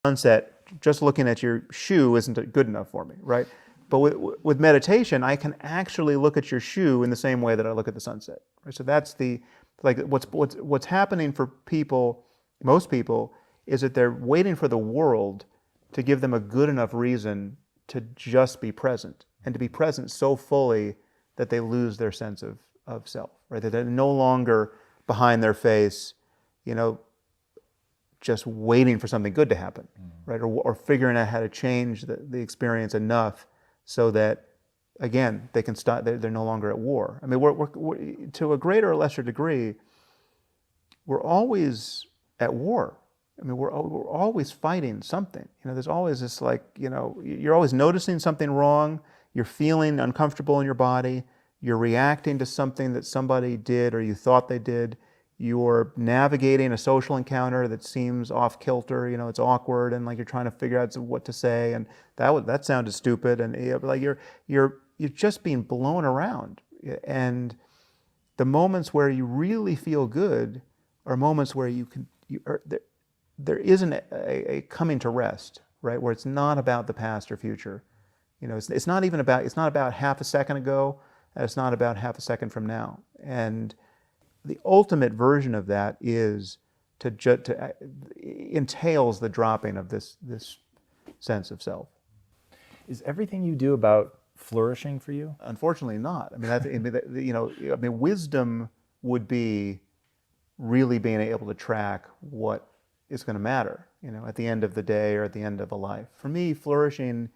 sunset, just looking at your shoe isn't good enough for me, right? But with meditation, I can actually look at your shoe in the same way that I look at the sunset. Right? So that's what's happening for people, most people, is that they're waiting for the world to give them a good enough reason to just be present, and to be present so fully that they lose their sense of self, right? That they're no longer behind their face, just waiting for something good to happen, right? Or figuring out how to change the experience enough so that, again, they can stop. They're no longer at war. I mean, we're to a greater or lesser degree, we're always at war. I mean, we're always fighting something. There's always this you're always noticing something wrong. You're feeling uncomfortable in your body. You're reacting to something that somebody did or you thought they did. You're navigating a social encounter that seems off kilter. It's awkward, and you're trying to figure out what to say, and that sounded stupid, and you're just being blown around. And the moments where you really feel good are moments where there isn't a coming to rest, right? Where it's not about the past or future. It's not about half a second ago, and it's not about half a second from now. And the ultimate version of that is entails the dropping of this sense of self. Is everything you do about flourishing for you? Unfortunately, not. I mean, wisdom would be really being able to track what is going to matter, at the end of the day or at the end of a life. For me, flourishing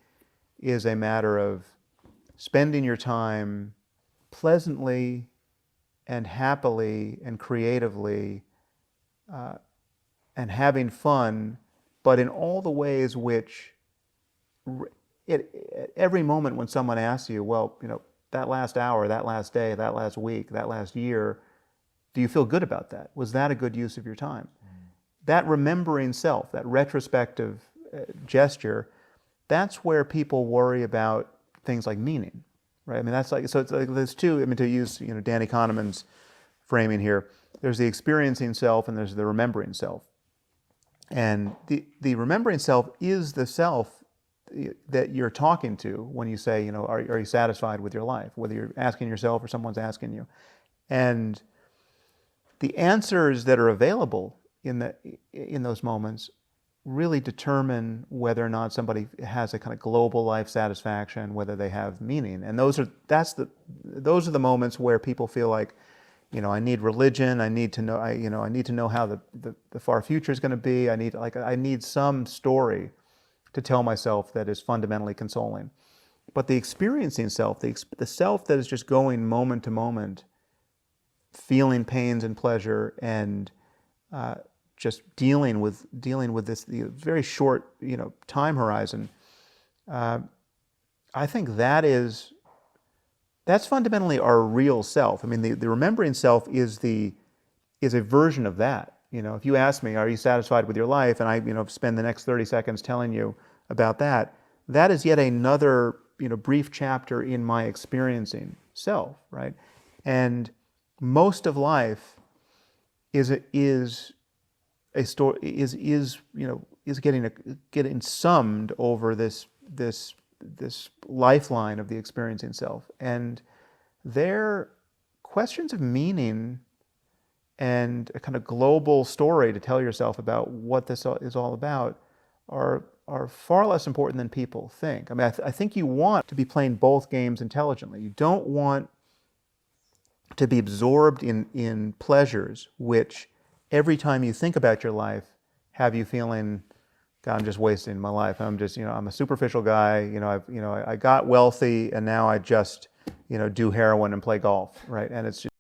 is a matter of spending your time pleasantly and happily and creatively and having fun, but in all the ways which, at every moment when someone asks you, well, that last hour, that last day, that last week, that last year, do you feel good about that? Was that a good use of your time? That remembering self, that retrospective gesture, that's where people worry about things like meaning, right? I mean, there's two, to use, Danny Kahneman's framing here, there's the experiencing self and there's the remembering self. And the remembering self is the self that you're talking to when you say, are you satisfied with your life? Whether you're asking yourself or someone's asking you. And the answers that are available in those moments really determine whether or not somebody has a kind of global life satisfaction, whether they have meaning. And those are the moments where people feel like, I need religion. I need to know. I need to know how the far future is going to be. I need some story to tell myself that is fundamentally consoling. But the experiencing self, the self that is just going moment to moment, feeling pains and pleasure, and just dealing with this very short time horizon. I think that's fundamentally our real self. I mean, the remembering self is a version of that. If you ask me, are you satisfied with your life, and I spend the next 30 seconds telling you about that, that is yet another brief chapter in my experiencing self, right? And most of life is a story is getting summed over this lifeline of the experiencing self, and their questions of meaning and a kind of global story to tell yourself about what this is all about are far less important than people think. I mean, I think you want to be playing both games intelligently. You don't want to be absorbed in pleasures which, every time you think about your life, have you feeling, God, I'm just wasting my life. I'm a superficial guy. I got wealthy and now I just, do heroin and play golf, right? And it's just